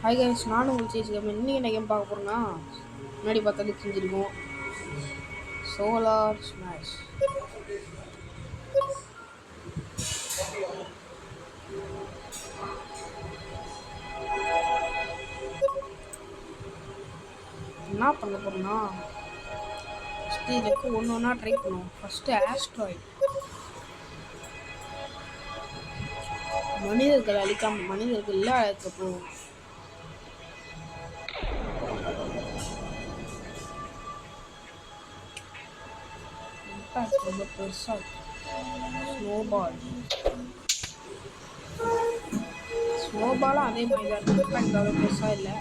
Hi guys, நானும் உங்களுக்கு சேர்த்துக்கேன். இன்னைக்கு என்ன கேம் பார்க்க போறோம்னா, முன்னாடி பார்த்தாலே செஞ்சிருக்கோம், சோலார் ஸ்மாஷ். என்ன பண்ண போறோம்னா, ஃபஸ்ட்டு இதுக்கு ஒன்று ஒன்றா ட்ரை பண்ணுவோம். First asteroid. மனிதர்கள் அழிக்காம மனிதர்கள் இல்லை அழைக்க போவோம். ரொம்ப பெருசா ஸ்னோபாலும் அதே மாதிரி தான் இம்பாக்ட் அவ்வளோ பெருசா இல்லை.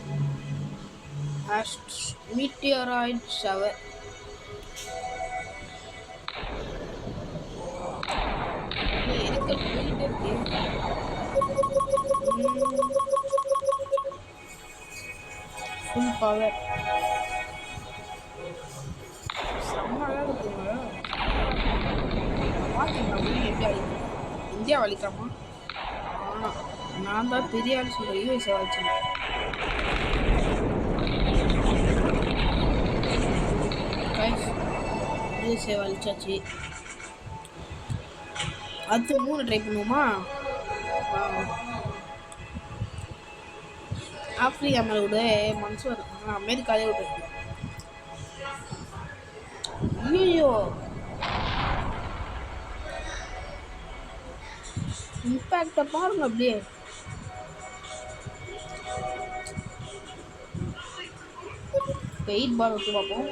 மீட்டியராய்ட் ஷவர். ஃபுல் பவர் செம்மையாக இருக்குங்க. பார்த்தீங்கன்னா இந்தியா வலிக்காமா? ஆனால் நான் தான் பெரிய ஆள் சொல்கிற யூஎஸ்ஏ வச்சேன். யூஎஸ்ஏ வலிச்சாச்சு. அடுத்து 3 ட்ரை பண்ணுவோமா? ஆப்பிரிக்கா மேலே விட மனசு வரும். ஆனால் அமெரிக்காலே விட்டு ஐயோ இம்பேக்டை பாருங்க. அப்படியே வெயிட் பால் விட்டு பார்ப்போம்.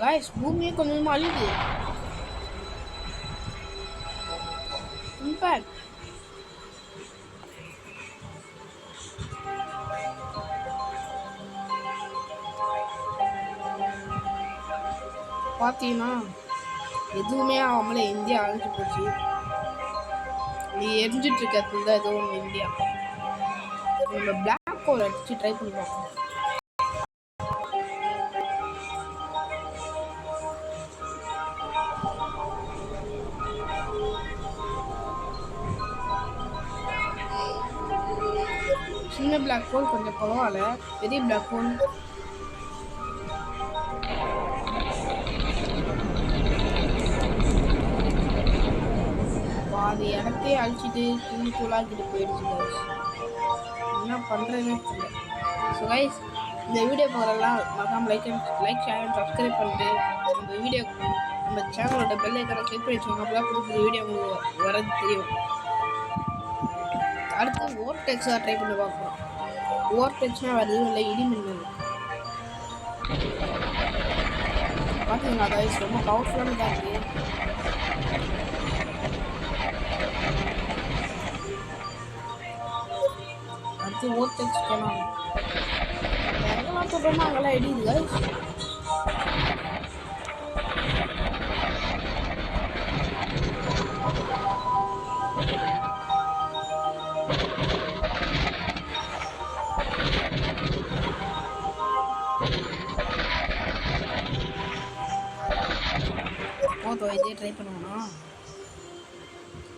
காய்ஸ், பூமியே கொஞ்சமாக அழியுது. இம்பேக்ட் பார்த்தீங்கன்னா எதுவுமே ஆகாமலே இந்தியா அழிஞ்சு போச்சு. நீ எரிஞ்சிட்டு இருக்கிறது தான் ஏதோ ஒன்று இந்தியா. நம்ம பிளாக் ஹோல் அடிச்சு ட்ரை பண்ணி பார்ப்போம். சின்ன பிளாக் ஹோல் கொஞ்சம் பரவாயில்ல, பெரிய பிளாக் ஹோல் அது இடத்தையே அழிச்சிட்டு தூளாக்கிட்டு போயிடுச்சு. என்ன பண்ணுறதுன்னு தெரியல. ஸோ கைஸ், இந்த வீடியோ போகிறதெல்லாம் மறக்காம லைக் ஷேர் அண்ட் சப்ஸ்கிரைப் பண்ணிட்டு நம்ம வீடியோ நம்ம சேனலோட பெல் ஐக்கானை கிளிக் பண்ணி வச்சுக்கோங்க. அப்போ தான் புது வீடியோ உங்களுக்கு வரது தெரியும். அடுத்து ஓவர்டெக்ஸாக ட்ரை பண்ணி பார்க்குறோம். ஓவர்டெக்ஸ்னால் வேறு எதுவும் இல்லை, இடிமின்னல். பார்த்தீங்களா கைஸ், ரொம்ப பவர்ஃபுல்லானதாக இருக்குது. அடுத்து ஓவர்டெக்ஸ் போகலாம். எங்கெல்லாம் சொல்கிறோமோ அங்கெல்லாம் இடியுது கைஸ். இதே ட்ரை பண்ணுவோம்னா,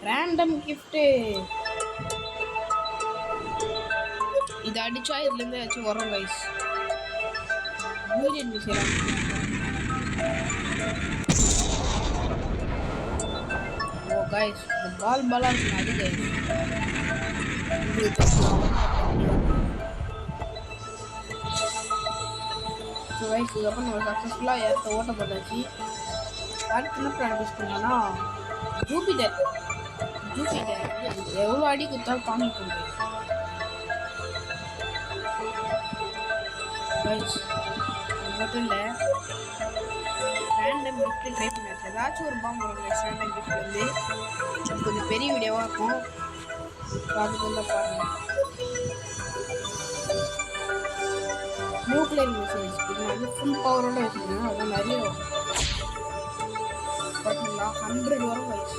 ரேண்டம் கிஃப்ட்டு இது அடிச்சா இதுலேருந்து ஏதாச்சும் வரும் கைஸ். மீடியம் மிஷின் ஓ கைஸ், இந்த பாலாக இருக்கு அது கைஸ். ஸோ கைஸ், இதுக்கப்புறம் நம்ம சக்ஸஸ்ஃபுல்லாக ஏற்ற ஓட்ட போட்டாச்சு. அடுத்து என்ன பிளான் யூஸ் பண்ணோன்னா, ஜூபிட்டர் எவ்வளோ அடி கொடுத்தாலும் தாங்கிக்கும் கைஸ். அது மட்டும் இல்லை, ரேண்டம் கிஃப்ட்டு ட்ரை பண்ணியாச்சு. ஏதாச்சும் ஒரு பாம்பு வரும் கைஸ். ரேண்டம் கிஃப்ட் வந்து கொஞ்சம் பெரிய வீடியோவாக இருக்கும், அதுக்கு வந்து பாருங்கள். நியூக்ளியர் மிசைல்ஸ் இது வந்து ஃபுல் பவரோட வச்சுருக்கேன். அது நிறைய பார்த்தீங்களா 100 வரும் guys.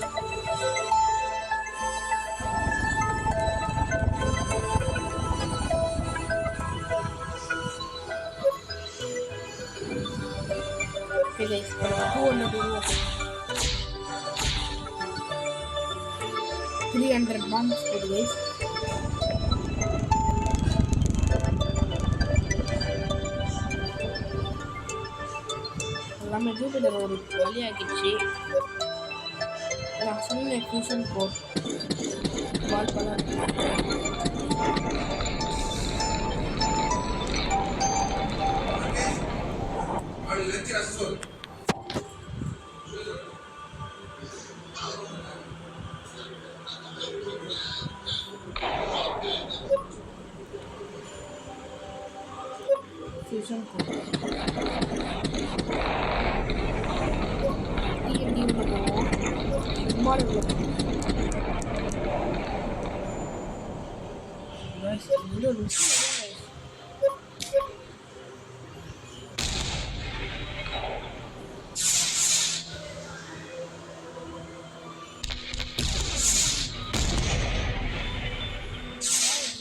Okay guys, 200 dulu. 300 bombs போடு கைஸ். எல்லாமே ஜூபிட்டர் ஒரு வழியாக்கிடுச்சு. நான் சொன்ன ஃபியூஷன் கோட் பால் பண்ண fusion code.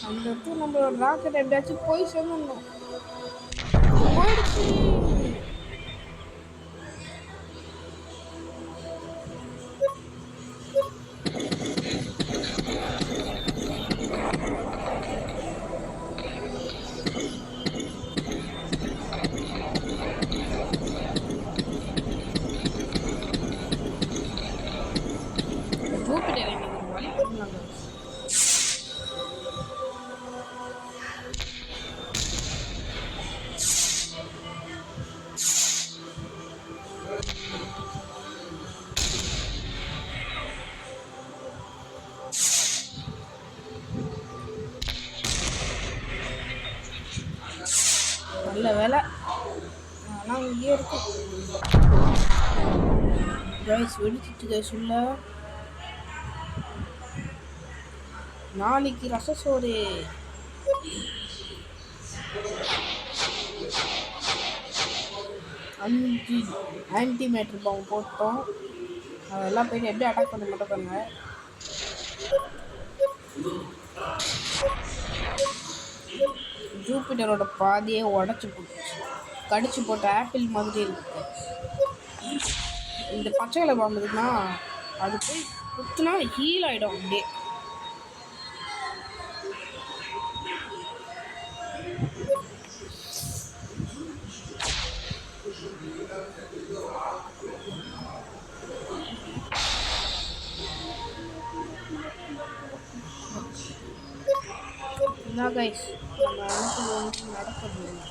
அந்த இடத்துல நம்மளோட ராக்கெட் எப்படியாச்சும் போய் சொல்லணும். நல்ல வேலை ஆனால் இங்கேயே இருக்கு கைஸ். வெடிச்சிட்டு கைஸ் உள்ள. நாளைக்கு ரசசோறு. அஞ்சு ஆன்டிமேட்டர் பாம்பு போட்டோம். அதெல்லாம் போயிட்டு எப்படி அட்டாக் பண்ண மட்டும் பாருங்க. ஜூபிட்டரோட பாதியை உடச்சி போட்டு கடிச்சு போட்ட ஆப்பிள் மாதிரி இருக்கு. இந்த பச்சை கலர் பாம்புனா அது போய் குத்துனா ஹீல் ஆகிடும் அப்படியே. என்ன கைஸ் நம்ம அனுப்பி நடக்க முடியல.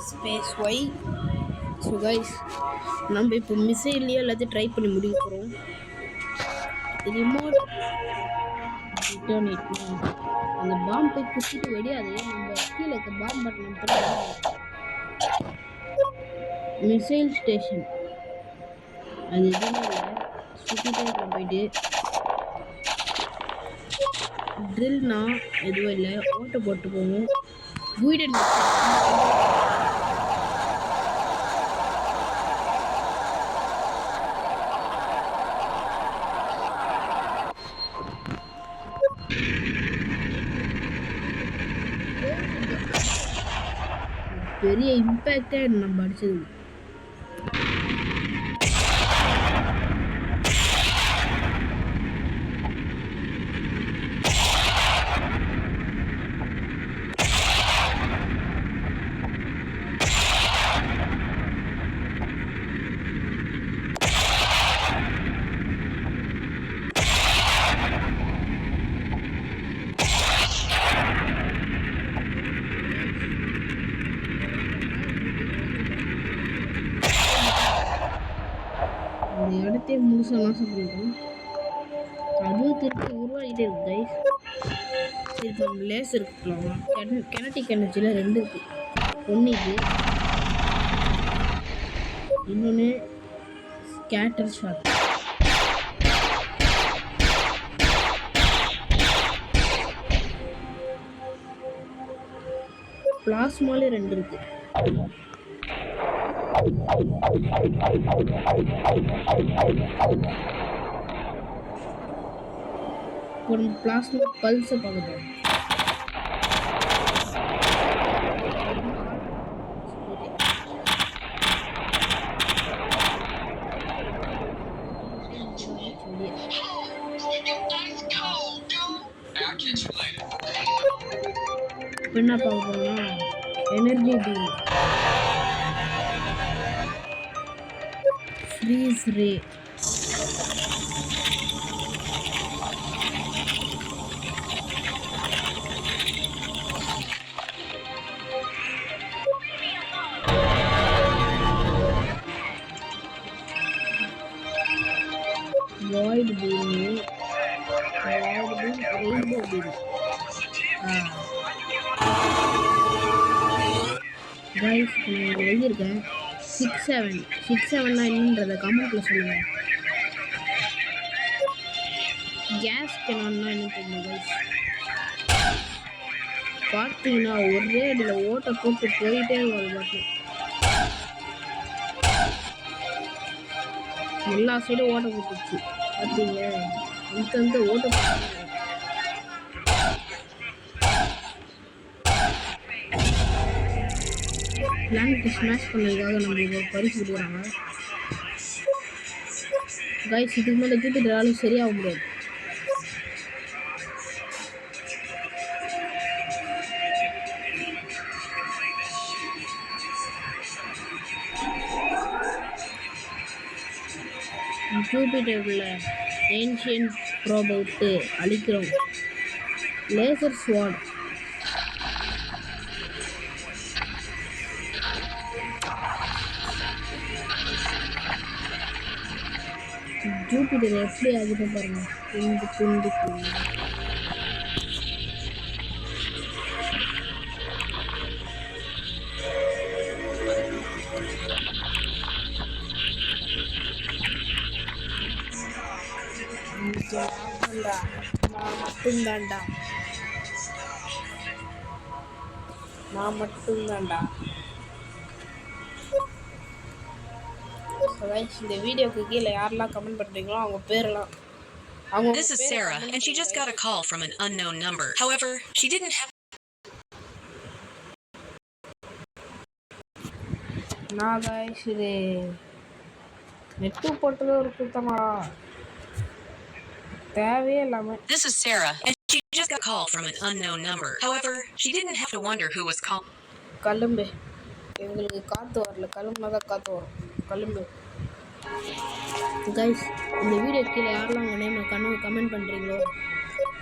Space Y. ஸோ கைஸ் நம்ம இப்போ மிசைல்லையே எல்லாத்தையும் ட்ரை பண்ணி முடிக்க போகிறோம். ரிமோட் அந்த பாம்பு போய் குத்திட்டு வெடியாது. நம்ம கீழே இருக்க பாம்பு பட்டன் மிசைல் ஸ்டேஷன் அது எதுவுமே இல்லை. சுற்றிட்டே இருக்க போயிட்டு ட்ரில்னா எதுவும் இல்லை. ஓட்டை போட்டு போவோம். வீடன் பெரிய இம்பேக்டே நம்ம அடிச்சது. அந்த இடத்தையே முழுசாக நாசம் பண்ணிட்டோம். அதுவும் திருப்பி உருவாகிட்டே இருக்கு கைஸ். இப்போ நம்ம லேசர் இருக்கலாம். கெனடிக் எனர்ஜியில் 2 இருக்குது. ஒன்று இது, இன்னொன்று ஸ்கேட்டர் ஷாட். பிளாஸ்மாலே 2 இருக்குது. இப்போ நம்ம பிளாஸ்மா பல்ஸை பார்க்க போகிறோம். இப்போ என்ன பார்க்க போகிறோம்னா energy beam, freeze ray, void beam, rainbow beam. Guys இப்போ நான் எழுதியிருக்கேன் 6-7 என்னன்றதை கமெண்ட்டில் சொல்லுங்கள். கேஸ் கெனான்னா என்ன தெரியும் கைஸ்? பார்த்தீங்கன்னா ஒரே அடியில் ஓட்டை போட்டு போயிட்டே வரும் பாட்டு. எல்லா சைடும் ஓட்ட போட்டுச்சு பார்த்தீங்களா? இந்த ஓட்ட போட்டு பிளானெட்டை ஸ்மாஷ் பண்ணதுக்காக நம்மளுக்கு பரிசு கொடுக்குறாங்க. கைஸ் இதுக்கு மேலே ஜூபிட்டராலும் சரியாக முடியாது. ஜூபிட்டரில் ஏன்ஷியன்ட் ப்ரோபை விட்டு அழிக்கிறோம். லேசர் ஸ்வாட், ஜூபிட்டர் எப்படி ஆகுது பாருங்க. துண்டு துண்டு துண்டு நான் மட்டும்தான்டா. இந்த வீடியோக்கு கீழே யாரெல்லாம் கமெண்ட் பண்றீங்களோ அவங்க பேரெல்லாம். This is Sarah, and she just got a call from an unknown number. However, she didn't have. நான் கைஸ் இது நெட்டு போட்டது ஒரு சுத்தமா தேவையே இல்லாம. This is Sarah, and she just got a call from an unknown number. However, she didn't have to wonder who was calling. கலும்பு எங்களுக்கு காத்து வரல, கலும்புனாதான் காத்து வரும். கலும்பு கைஸ் இந்த வீடியோ கீழே யாரெல்லாம் அவங்க நேமை கமெண்ட் பண்ணுறீங்களோ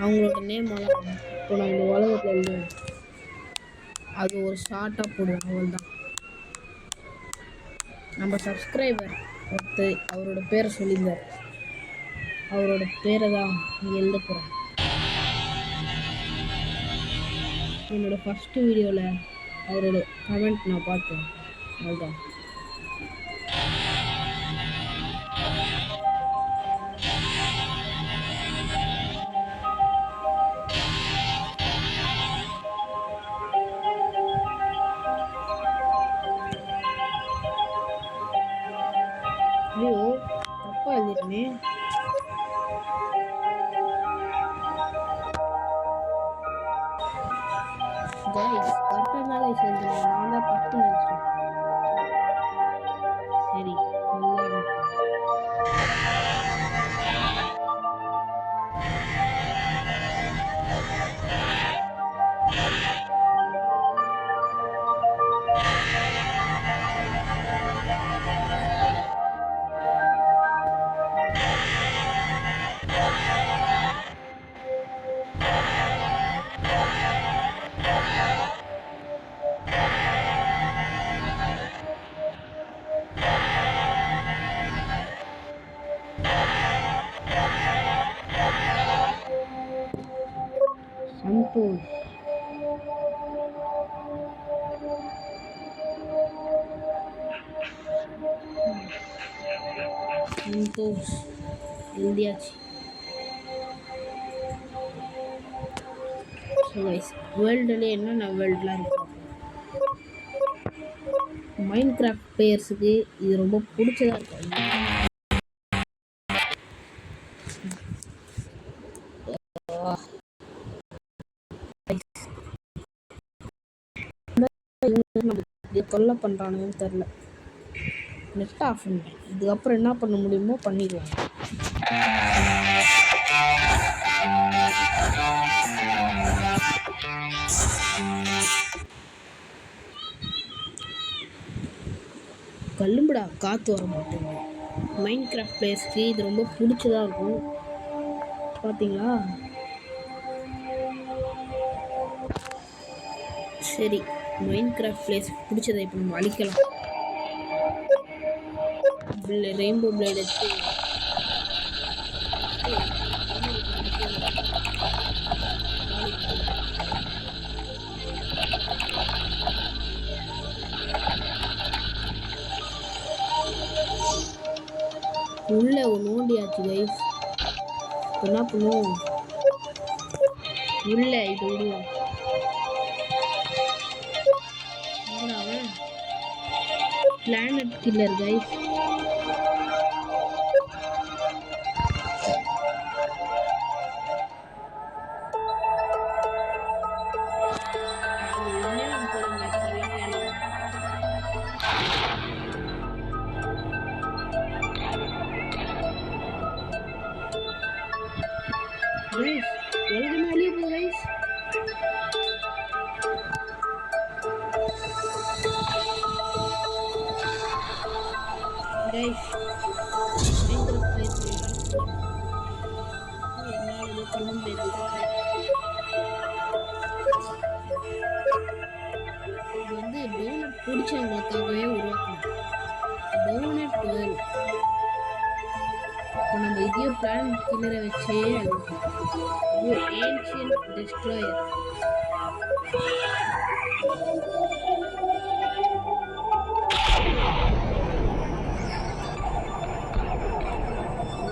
அவங்களோட நேமெல்லாம் இப்போ நான் இந்த உலகத்தில் எழுதுவேன். அது ஒரு ஷார்ட்டாக போடுவேன், அவ்வளோதான். நம்ம சப்ஸ்கிரைபர் ஒருத்தர் அவரோட பேரை சொல்லியிருந்தார், அவரோட பேரை தான் இங்கே எழுத போகிறேன். என்னோடய ஃபஸ்ட்டு வீடியோவில் அவரோட கமெண்ட் நான் பார்த்தேன், அதுதான். ஐயோ தப்பா எழுதிருமே. கைஸ் கரெக்டாக தான் கைஸ் எழுதுறேன், நான் தான் தப்பு நினச்சேன். சரி சந்தோஷ் சந்தோஷ் எழுதியாச்சு. ஸோ கைஸ் வேர்ல்டுலேயே என்னென்ன வேர்ல்டெலாம் இருக்கு. மைண்ட் கிராஃப்ட் பிளேயர்ஸுக்கு இது ரொம்ப பிடிச்சதாக இருக்கும். தொல்லை பண்றானுன்னு தெரியல. நெட் ஆஃப் பண்ணிட்டேன். இதுக்கப்புறம் என்ன பண்ண முடியுமோ பண்ணிடுவாங்க. கல்லும்படா காற்று வர மாட்டேங்குது. மைண்ட் கிராஃப்ட் பிளேஸ்க்கு இது ரொம்ப பிடிச்சதா இருக்கும். பார்த்தீங்களா? சரி, மைண்ட் கிராஃப்ட் பிளேஸ் பிடிச்சதை இப்போ நம்ம அழிக்கலாம். ரெயின்போ பிளேட் எடுத்து உள்ள நோண்டியாச்சு கைஸ். என்ன பண்ணுவோம்? உள்ள இது விடுவோம். Planet killer guys. உலகமே அழிய போகுது கைஸ். கைஸ் என்னால் சொல்ல முடியாது. இது வந்து டோனட் பிடிச்சவங்களுக்காகவே உருவாக்கணும். Donut world. இப்போ நம்ம இதையோ பிளான் கில்லரை வச்சே ஏன்ஷியன்ட் டெஸ்ட்ராயர்.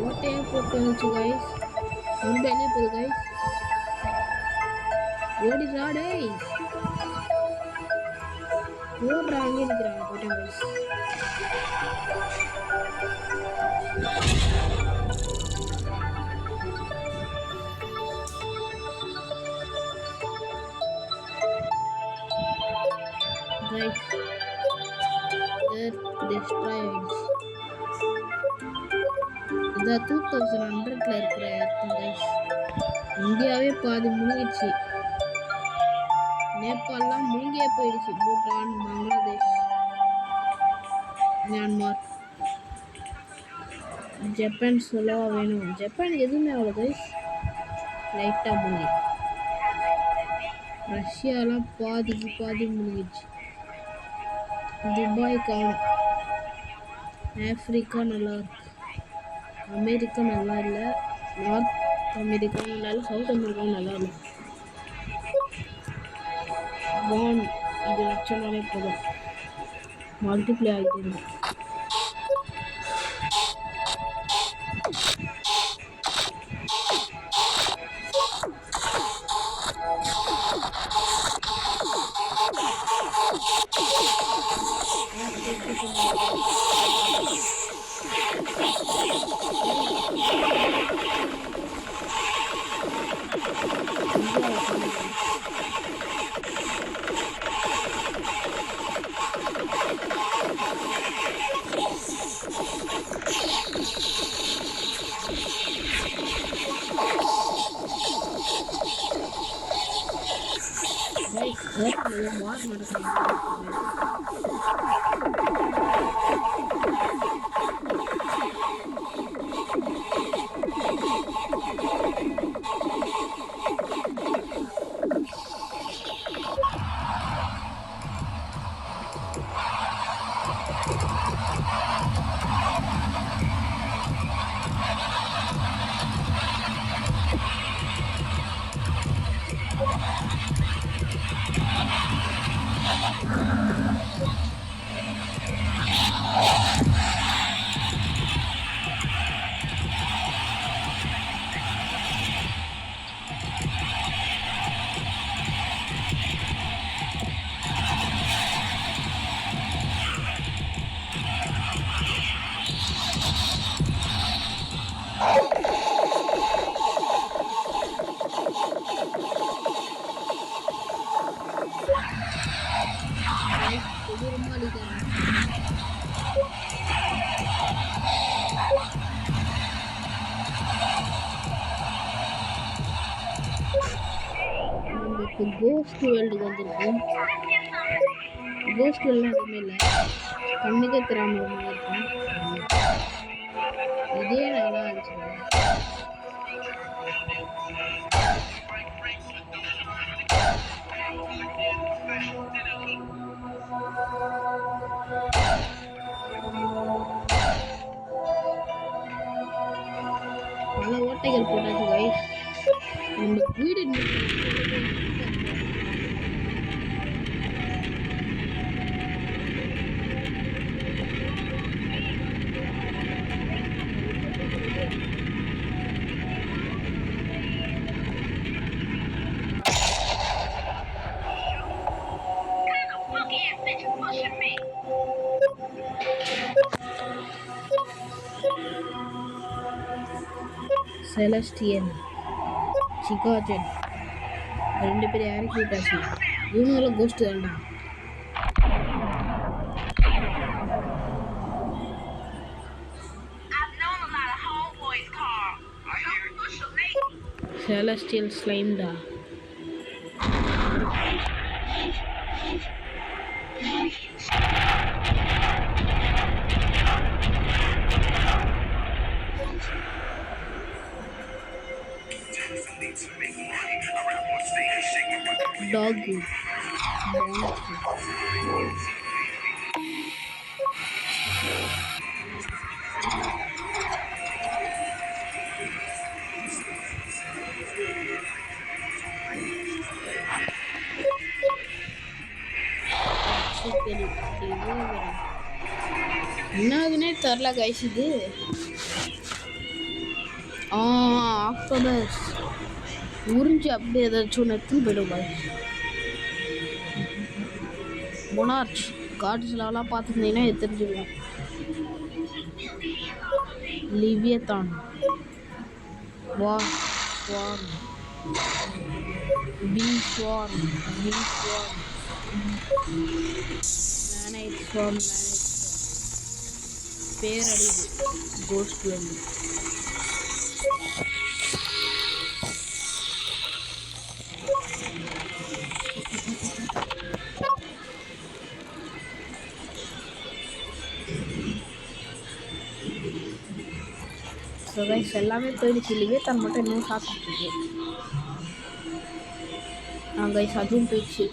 ஓட்டையே போட்டு வந்துச்சு கைஸ். ரொம்ப என்ன போகுது கைஸ். ஓடிடுறா டேய். ஓடுறா, அங்கே இருக்கிறாங்க போட்டேன் கைஸ். Guys, Earth destroyed. இந்த 2100ல இருக்கிற Earth guys. இந்தியாவே பாதி முழுகிடுச்சு. நேபாளம் முழுகியே போயிடுச்சு. பூட்டான், பங்களாதேஷ், மியான்மர், ஜப்பான் சொல்லவா வேணும். ஜப்பான் எதுவுமே அவ்வளோ கைஸ். லைட்டாக முழுகி. ரஷ்யாலாம் பாதிக்கு பாதி முழுகிடுச்சு. துபாய் காணும். ஆப்பிரிக்கா நல்லா இருக்கு. அமெரிக்கா நல்லா இல்லை. நார்த் அமெரிக்கா நல்லா இல்லை. சவுத் அமெரிக்கா நல்லா இல்லை. வான் இது வச்சனாலே போதும், மல்டிப்ளை ஆகிட்டு இருக்கு. கோஸ்ட் வேர்ல்டுக்கு வந்திருக்கோம். கோஸ்ட் வேர்ல்டுலாம் எதுவுமே இல்லை, கண்ணுக்கே தெரியாமல் இருக்கும். இதே நல்லா இருந்துச்சு. பல ஓட்டைகள் போட்டாச்சு கைஸ். நம்ம வீடு செலஸ்டியன் சிகாஜன் 2 பேர் இறக்கி விட்டாச்சு. இவங்களும் கோஸ்ட் தான்டா. செலஸ்டியல் ஸ்லைம்டா. Dog. என்னதுன்னே தெரில கைஸ். இது ஆக்டோபஸ் உறிஞ்சி அப்படியே ஏதாச்சும் ஒன்று எடுத்துன்னு போயிடும் கைஸ். மொனார்ச் காட்ஸ்லாம் பார்த்துருந்தீங்கன்னா இது தெரிஞ்சுக்கலாம். லிவியத்தான், ஸ்வார்ம், பீ ஸ்வார்ம், மேனைட் ஸ்வார்ம், பேரழிவு, கோஸ்ட் வேர்ல்டு. ஸோ கைஸ் எல்லாமே போயிடுச்சு. லிவியத்தான் மட்டும் இன்னும் சாப்பிட்டுருக்கு. கைஸ் அதுவும் போயிடுச்சு.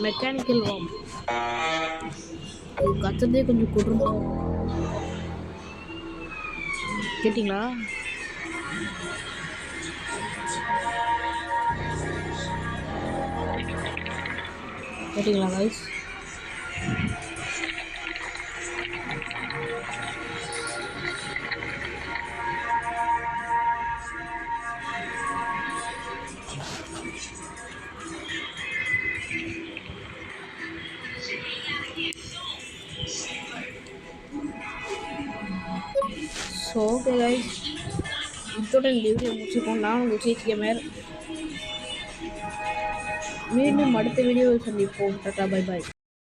மெக்கானிக்கல் வார்ம் இது கத்துறதே கொஞ்சம் கொடுக்கும். கேட்டிங்களா? கேட்டிங்களா கைஸ்? ஸோ ஓகே கைஸ், இத்துடன் இந்த வீடியோ முடிச்சுப்போம். நான் உங்கள் சீச் கேமர். மீண்டும் அடுத்த வீடியோவில் சந்திப்போம். Tata, bye bye.